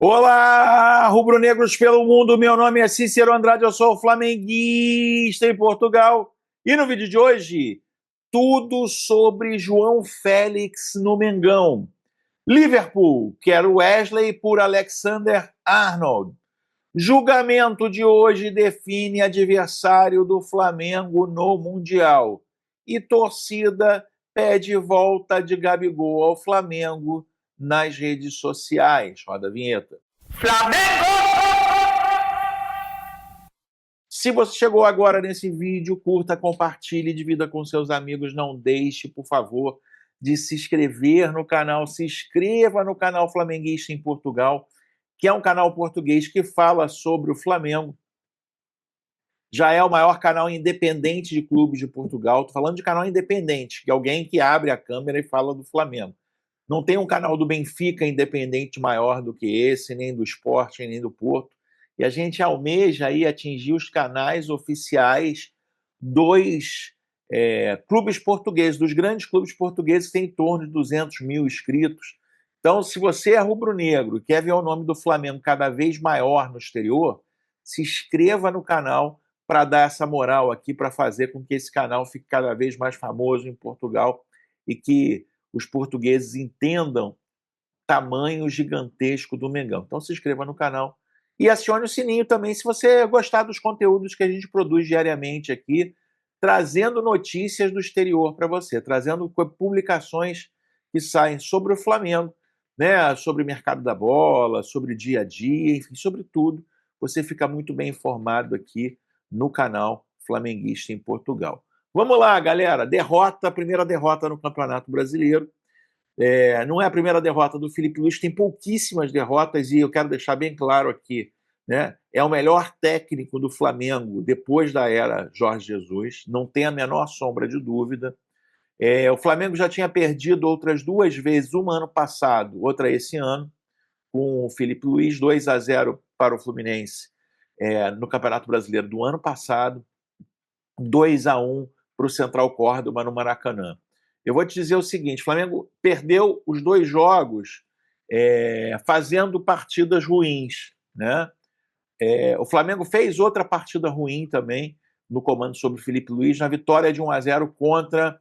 Olá, rubro-negros pelo mundo. Meu nome é Cícero Andrade, eu sou flamenguista em Portugal. E no vídeo de hoje, tudo sobre João Félix no Mengão. Liverpool quer Wesley por Alexander-Arnold. Julgamento de hoje define adversário do Flamengo no Mundial. E torcida pede volta de Gabigol ao Flamengo nas redes sociais. Roda a vinheta. Se você chegou agora nesse vídeo, curta, compartilhe, divida com seus amigos. Não deixe, por favor, de se inscrever no canal. Se inscreva no canal Flamenguista em Portugal, que é um canal português que fala sobre o Flamengo. Já é o maior canal independente de clubes de Portugal. Estou falando de canal independente, que é alguém que abre a câmera e fala do Flamengo. Não tem um canal do Benfica independente maior do que esse, nem do Sport, nem do Porto. E a gente almeja aí atingir os canais oficiais dos clubes portugueses, dos grandes clubes portugueses, que têm em torno de 200 mil inscritos. Então, se você é rubro-negro e quer ver o nome do Flamengo cada vez maior no exterior, se inscreva no canal para dar essa moral aqui, para fazer com que esse canal fique cada vez mais famoso em Portugal e que os portugueses entendam o tamanho gigantesco do Mengão. Então se inscreva no canal e acione o sininho também se você gostar dos conteúdos que a gente produz diariamente aqui, trazendo notícias do exterior para você, trazendo publicações que saem sobre o Flamengo, né, sobre o mercado da bola, sobre o dia a dia, enfim, sobre tudo. Você fica muito bem informado aqui no canal Flamenguista em Portugal. Vamos lá, galera. Derrota, primeira derrota no Campeonato Brasileiro. Não é a primeira derrota do Filipe Luís, tem pouquíssimas derrotas e eu quero deixar bem claro aqui, né? É o melhor técnico do Flamengo depois da era Jorge Jesus, não tem a menor sombra de dúvida. O Flamengo já tinha perdido outras duas vezes, uma ano passado, outra esse ano, com o Filipe Luís, 2-0 para o Fluminense no Campeonato Brasileiro do ano passado, 2-1 para o Central Córdoba no Maracanã. Eu vou te dizer o seguinte: o Flamengo perdeu os dois jogos fazendo partidas ruins, né? O Flamengo fez outra partida ruim também no comando sobre o Filipe Luís, na vitória de 1-0 contra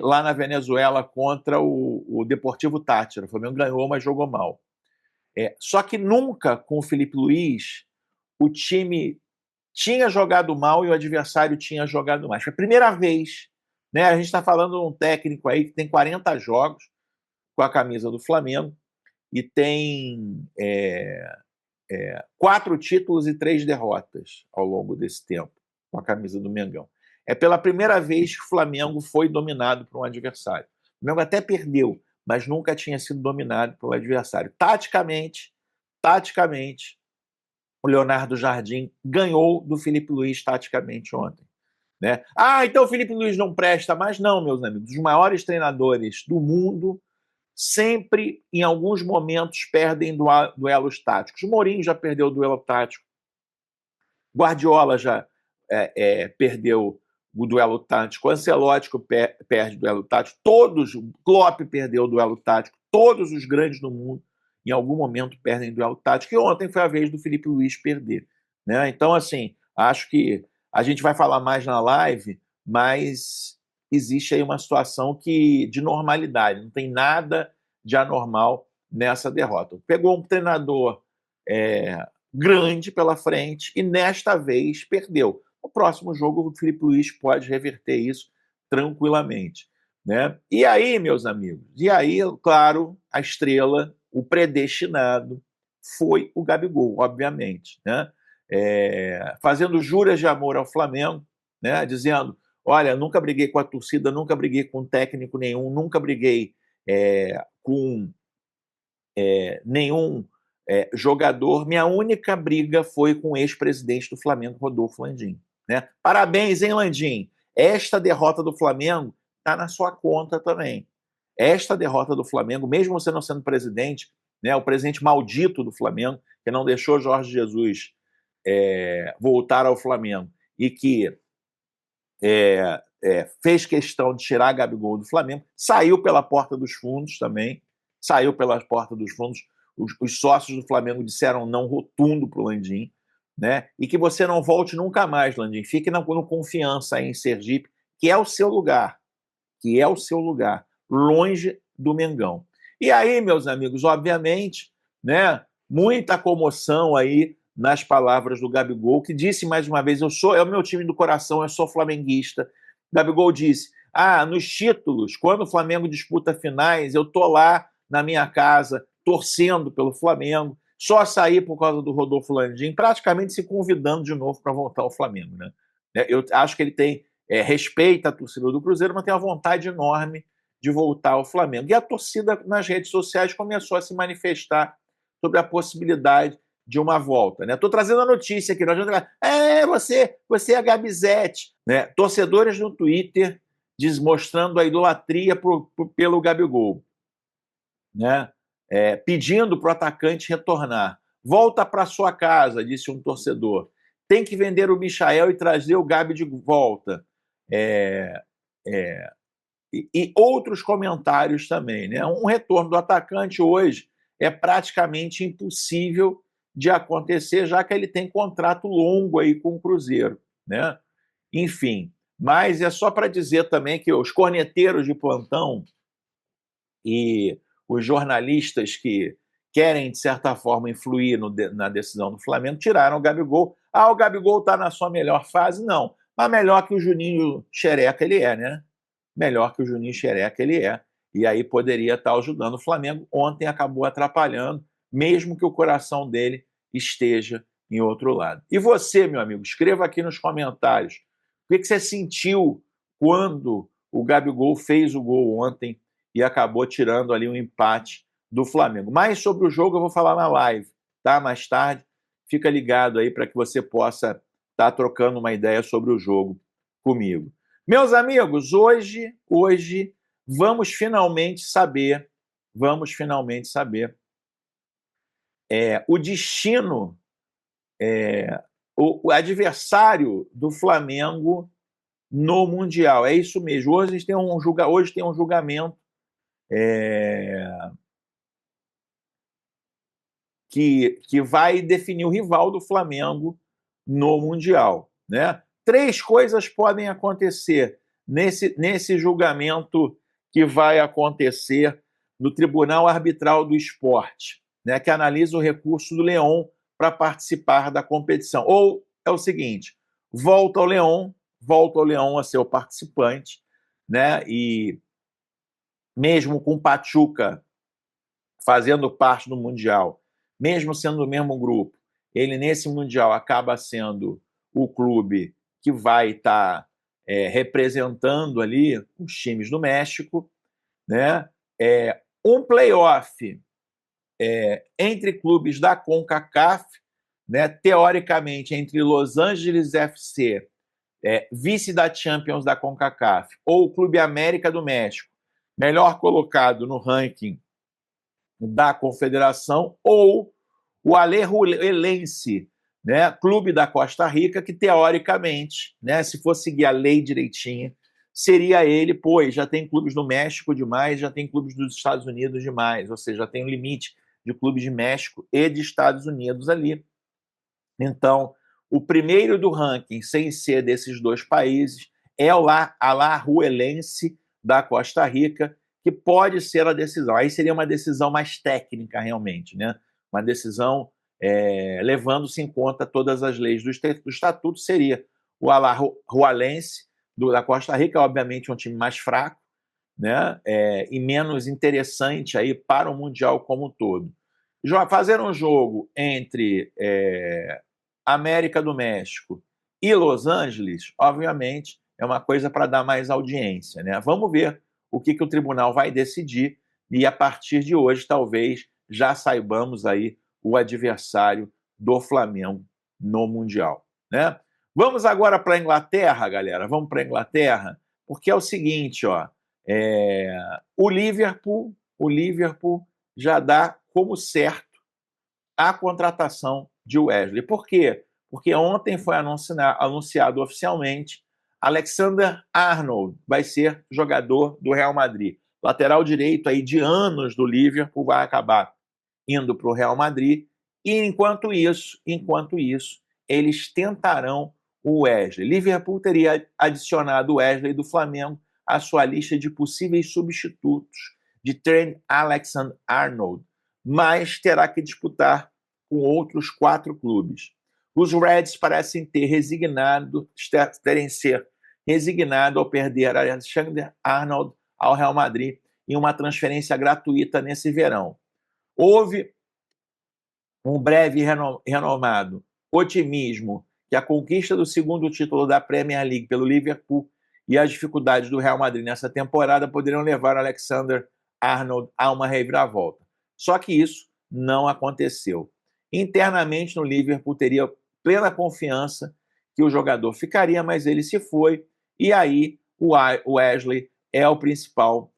lá na Venezuela contra o Deportivo Táchira. O Flamengo ganhou, mas jogou mal. Só que nunca com o Filipe Luís o time tinha jogado mal e o adversário tinha jogado mais. Foi a primeira vez, né? A gente está falando de um técnico aí que tem 40 jogos com a camisa do Flamengo e tem 4 títulos e 3 derrotas ao longo desse tempo com a camisa do Mengão. É pela primeira vez que o Flamengo foi dominado por um adversário. O Flamengo até perdeu, mas nunca tinha sido dominado pelo adversário. Taticamente, o Leonardo Jardim ganhou do Filipe Luís taticamente ontem. Né? Então o Filipe Luís não presta mais? Não, meus amigos. Os maiores treinadores do mundo sempre, em alguns momentos, perdem duelos táticos. O Mourinho já perdeu o duelo tático. Guardiola já perdeu o duelo tático. Ancelotti perde o duelo tático. Klopp perdeu o duelo tático. Todos os grandes do mundo, em algum momento, perdem o duelo tático. E ontem foi a vez do Filipe Luís perder. Né? Então, assim, acho que a gente vai falar mais na live, mas existe aí uma situação de normalidade. Não tem nada de anormal nessa derrota. Pegou um treinador grande pela frente e nesta vez perdeu. No próximo jogo, o Filipe Luís pode reverter isso tranquilamente. Né? E aí, meus amigos, claro, a estrela, o predestinado, foi o Gabigol, obviamente. Né? Fazendo juras de amor ao Flamengo, né? Dizendo: olha, nunca briguei com a torcida, nunca briguei com técnico nenhum, nunca briguei com nenhum jogador. Minha única briga foi com o ex-presidente do Flamengo, Rodolfo Landim. Né? Parabéns, hein, Landim? Esta derrota do Flamengo está na sua conta também. Esta derrota do Flamengo, mesmo você não sendo presidente, né, o presidente maldito do Flamengo, que não deixou Jorge Jesus voltar ao Flamengo e que fez questão de tirar Gabigol do Flamengo, saiu pela porta dos fundos também. saiu pelas portas dos fundos. Os sócios do Flamengo disseram não rotundo para o Landim, né? E que você não volte nunca mais, Landim. Fique no Confiança aí em Sergipe, que é o seu lugar, longe do Mengão. E aí, meus amigos, obviamente, né, muita comoção aí nas palavras do Gabigol, que disse mais uma vez, é o meu time do coração, eu sou flamenguista. Gabigol disse, nos títulos, quando o Flamengo disputa finais, eu tô lá na minha casa, torcendo pelo Flamengo, só sair por causa do Rodolfo Landim, praticamente se convidando de novo para voltar ao Flamengo, né? Eu acho que ele tem respeita a torcida do Cruzeiro, mas tem uma vontade enorme de voltar ao Flamengo. E a torcida nas redes sociais começou a se manifestar sobre a possibilidade de uma volta. Estou trazendo a notícia aqui. Você é a Gabizete. Né? Torcedores no Twitter mostrando a idolatria pelo Gabigol. Né? Pedindo para o atacante retornar. Volta para sua casa, disse um torcedor. Tem que vender o Michael e trazer o Gabi de volta. E outros comentários também. Né? Um retorno do atacante hoje é praticamente impossível de acontecer, já que ele tem contrato longo aí com o Cruzeiro. Né? Enfim, mas é só para dizer também que os corneteiros de plantão e os jornalistas que querem, de certa forma, influir na decisão do Flamengo, tiraram o Gabigol. O Gabigol está na sua melhor fase? Não. Mas melhor que o Juninho Xereca ele é, né? Melhor que o Juninho Xereca ele é. E aí poderia estar ajudando o Flamengo. Ontem acabou atrapalhando, mesmo que o coração dele esteja em outro lado. E você, meu amigo, escreva aqui nos comentários. O que você sentiu quando o Gabigol fez o gol ontem e acabou tirando ali um empate do Flamengo? Mais sobre o jogo eu vou falar na live, tá? Mais tarde. Fica ligado aí para que você possa estar trocando uma ideia sobre o jogo comigo. Meus amigos, hoje vamos finalmente saber o destino, o adversário do Flamengo no Mundial. É isso mesmo. Hoje tem um julgamento que vai definir o rival do Flamengo no Mundial. Né? 3 coisas podem acontecer nesse julgamento que vai acontecer no Tribunal Arbitral do Esporte, né, que analisa o recurso do Leão para participar da competição. Ou é o seguinte, volta ao Leão a ser o participante, né, e mesmo com o Pachuca fazendo parte do Mundial, mesmo sendo do mesmo grupo, ele nesse Mundial acaba sendo o clube que vai estar representando ali os times do México, né? Um playoff entre clubes da CONCACAF, né? Teoricamente entre Los Angeles FC, vice da Champions da CONCACAF, ou o Clube América do México, melhor colocado no ranking da Confederação, ou o Alajuelense, né, clube da Costa Rica, que teoricamente, né, se for seguir a lei direitinha, seria ele, pois já tem clubes do México demais, já tem clubes dos Estados Unidos demais, ou seja, já tem um limite de clubes de México e de Estados Unidos ali. Então, o primeiro do ranking, sem ser desses 2 países, é o Alajuelense da Costa Rica, que pode ser a decisão. Aí seria uma decisão mais técnica, realmente, né? Uma decisão levando-se em conta todas as leis do estatuto, seria o Alajuelense da Costa Rica, obviamente um time mais fraco, né? E menos interessante aí para o Mundial como um todo. Fazer um jogo entre América do México e Los Angeles, obviamente, é uma coisa para dar mais audiência, né? Vamos ver o que o tribunal vai decidir e, a partir de hoje, talvez já saibamos aí o adversário do Flamengo no Mundial, né? Vamos agora para a Inglaterra, galera. Vamos para a Inglaterra, porque é o seguinte, ó, o Liverpool já dá como certo a contratação de Wesley. Por quê? Porque ontem foi anunciado oficialmente Alexander-Arnold vai ser jogador do Real Madrid. lateral direito aí de anos do Liverpool, vai acabar indo para o Real Madrid, e enquanto isso, eles tentarão o Wesley. Liverpool teria adicionado o Wesley do Flamengo à sua lista de possíveis substitutos de Trent Alexander-Arnold, mas terá que disputar com outros 4 clubes. Os Reds parecem terem ser resignado ao perder Alexander-Arnold ao Real Madrid em uma transferência gratuita nesse verão. Houve um breve e renomado otimismo que a conquista do segundo título da Premier League pelo Liverpool e as dificuldades do Real Madrid nessa temporada poderiam levar Alexander-Arnold a uma reviravolta. Só que isso não aconteceu. Internamente no Liverpool teria plena confiança que o jogador ficaria, mas ele se foi, e aí o Wesley é o principal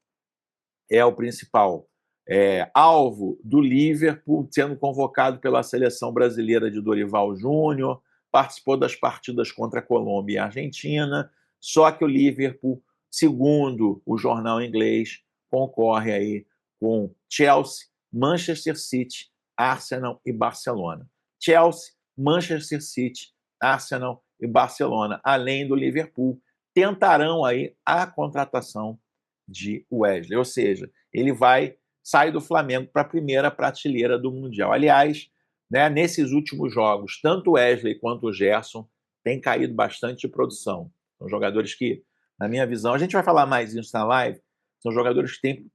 alvo do Liverpool, sendo convocado pela seleção brasileira de Dorival Júnior, participou das partidas contra a Colômbia e a Argentina, só que o Liverpool, segundo o jornal inglês, concorre aí com Chelsea, Manchester City, Arsenal e Barcelona. Chelsea, Manchester City, Arsenal e Barcelona, além do Liverpool, tentarão aí a contratação de Wesley, ou seja, ele vai sair do Flamengo para a primeira prateleira do Mundial. Aliás, né, nesses últimos jogos, tanto o Wesley quanto o Gerson têm caído bastante de produção. São jogadores que, na minha visão, a gente vai falar mais isso na live, são jogadores que têm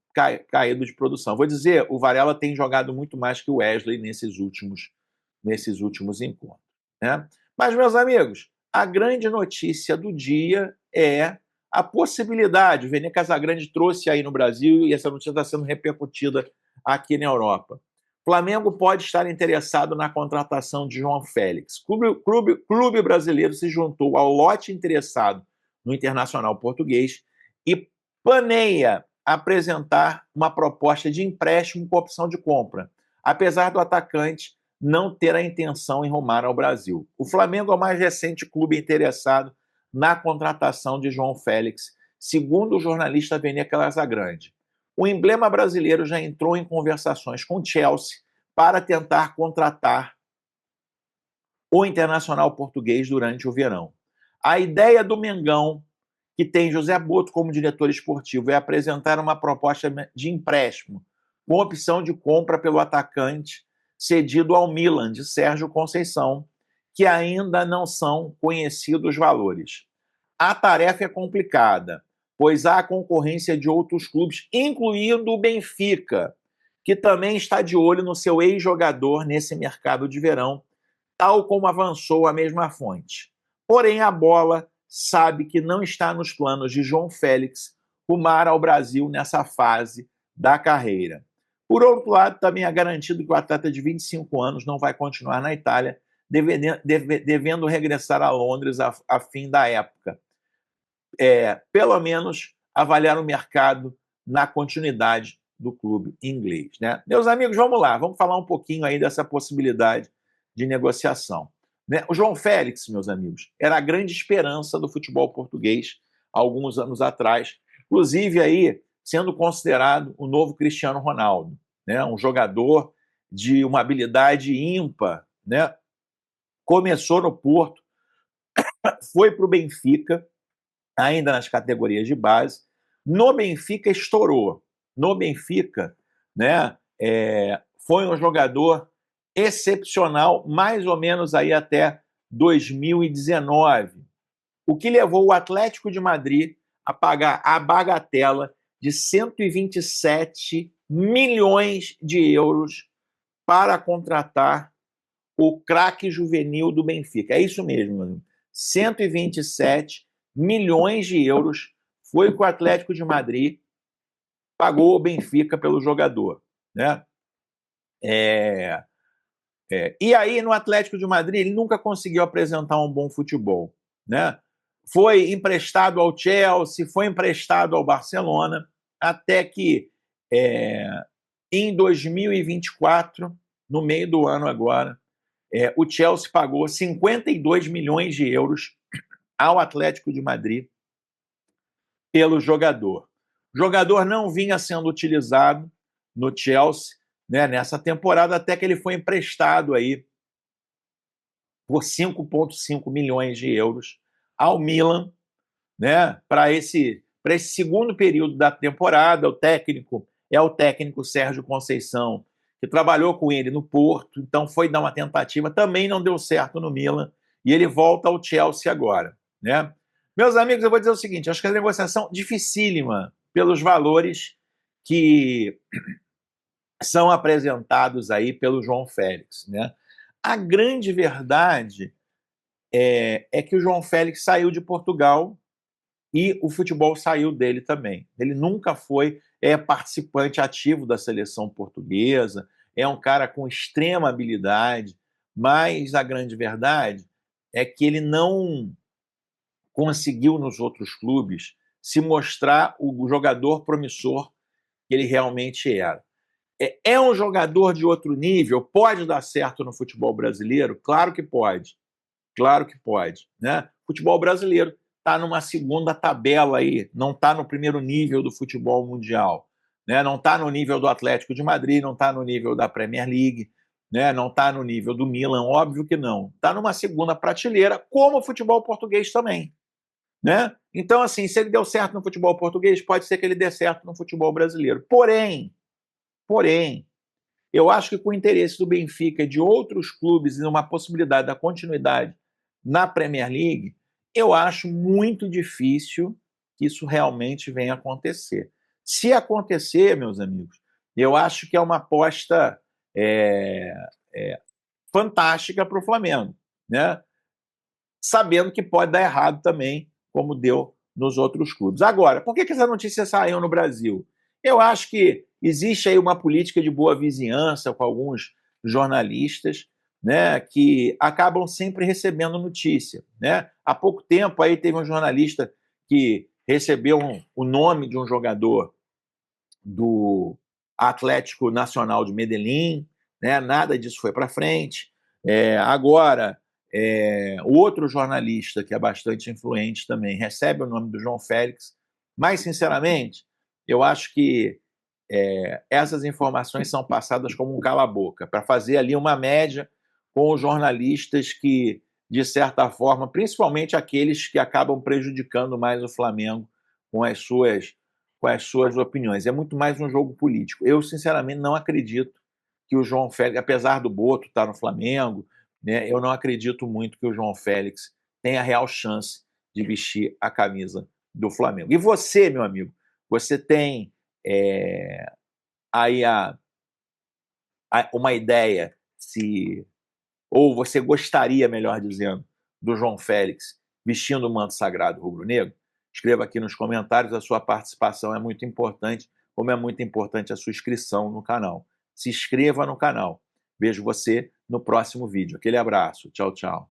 caído de produção. Vou dizer, o Varela tem jogado muito mais que o Wesley nesses últimos encontros, né? Mas, meus amigos, a grande notícia do dia é a possibilidade, o Vene Casagrande trouxe aí no Brasil e essa notícia está sendo repercutida aqui na Europa. O Flamengo pode estar interessado na contratação de João Félix. O clube brasileiro se juntou ao lote interessado no Internacional português e planeia apresentar uma proposta de empréstimo com opção de compra, apesar do atacante não ter a intenção em rumar ao Brasil. O Flamengo é o mais recente clube interessado na contratação de João Félix, segundo o jornalista Vene Casagrande. O emblema brasileiro já entrou em conversações com o Chelsea para tentar contratar o Internacional português durante o verão. A ideia do Mengão, que tem José Boto como diretor esportivo, é apresentar uma proposta de empréstimo com opção de compra pelo atacante cedido ao Milan, de Sérgio Conceição, que ainda não são conhecidos os valores. A tarefa é complicada, pois há a concorrência de outros clubes, incluindo o Benfica, que também está de olho no seu ex-jogador nesse mercado de verão, tal como avançou a mesma fonte. Porém, a bola sabe que não está nos planos de João Félix rumar ao Brasil nessa fase da carreira. Por outro lado, também é garantido que o atleta de 25 anos não vai continuar na Itália, devendo regressar a Londres a fim da época. Pelo menos avaliar o mercado na continuidade do clube inglês, né? Meus amigos, vamos lá, vamos falar um pouquinho aí dessa possibilidade de negociação, né? O João Félix, meus amigos, era a grande esperança do futebol português há alguns anos atrás, inclusive aí sendo considerado o novo Cristiano Ronaldo, né? Um jogador de uma habilidade ímpar, né? Começou no Porto, foi para o Benfica, ainda nas categorias de base. No Benfica estourou. No Benfica, né, foi um jogador excepcional, mais ou menos aí até 2019, o que levou o Atlético de Madrid a pagar a bagatela de 127 milhões de euros para contratar o craque juvenil do Benfica. É isso mesmo, meu amigo. 127 milhões de euros foi que o Atlético de Madrid pagou o Benfica pelo jogador, né? E aí, no Atlético de Madrid, ele nunca conseguiu apresentar um bom futebol, né? Foi emprestado ao Chelsea, foi emprestado ao Barcelona, até que em 2024, no meio do ano agora, o Chelsea pagou 52 milhões de euros ao Atlético de Madrid pelo jogador. O jogador não vinha sendo utilizado no Chelsea, né, nessa temporada, até que ele foi emprestado aí por 5,5 milhões de euros ao Milan, né, para esse segundo período da temporada. O técnico é o técnico Sérgio Conceição, que trabalhou com ele no Porto, então foi dar uma tentativa, também não deu certo no Milan, e ele volta ao Chelsea agora, né? Meus amigos, eu vou dizer o seguinte, acho que a negociação dificílima pelos valores que são apresentados aí pelo João Félix, né? A grande verdade é que o João Félix saiu de Portugal e o futebol saiu dele também. Ele nunca foi participante ativo da seleção portuguesa, é um cara com extrema habilidade, mas a grande verdade é que ele não conseguiu nos outros clubes se mostrar o jogador promissor que ele realmente era. É um jogador de outro nível? Pode dar certo no futebol brasileiro? Claro que pode. Claro que pode, né? O futebol brasileiro está numa segunda tabela aí, não está no primeiro nível do futebol mundial, né? Não está no nível do Atlético de Madrid, não está no nível da Premier League, né? Não está no nível do Milan, óbvio que não. Está numa segunda prateleira, como o futebol português também, né? Então, assim, se ele deu certo no futebol português, pode ser que ele dê certo no futebol brasileiro. Porém, eu acho que com o interesse do Benfica e de outros clubes e numa possibilidade da continuidade na Premier League, eu acho muito difícil que isso realmente venha a acontecer. Se acontecer, meus amigos, eu acho que é uma aposta é, é, fantástica para o Flamengo, né? Sabendo que pode dar errado também, como deu nos outros clubes. Agora, por que essa notícia saiu no Brasil? Eu acho que existe aí uma política de boa vizinhança com alguns jornalistas, né, que acabam sempre recebendo notícia, né? Há pouco tempo aí teve um jornalista que recebeu o nome de um jogador do Atlético Nacional de Medellín, né? Nada disso foi para frente. Agora, o outro jornalista, que é bastante influente também, recebe o nome do João Félix, mas, sinceramente, eu acho que essas informações são passadas como um cala-boca, para fazer ali uma média com os jornalistas que, de certa forma, principalmente aqueles que acabam prejudicando mais o Flamengo com as suas opiniões. É muito mais um jogo político. Eu, sinceramente, não acredito que o João Félix, apesar do Boto estar no Flamengo, né, eu não acredito muito que o João Félix tenha real chance de vestir a camisa do Flamengo. E você, meu amigo, você tem aí uma ideia se ou você gostaria, melhor dizendo, do João Félix vestindo o manto sagrado rubro-negro? Escreva aqui nos comentários, a sua participação é muito importante, como é muito importante a sua inscrição no canal. Se inscreva no canal. Vejo você no próximo vídeo. Aquele abraço. Tchau, tchau.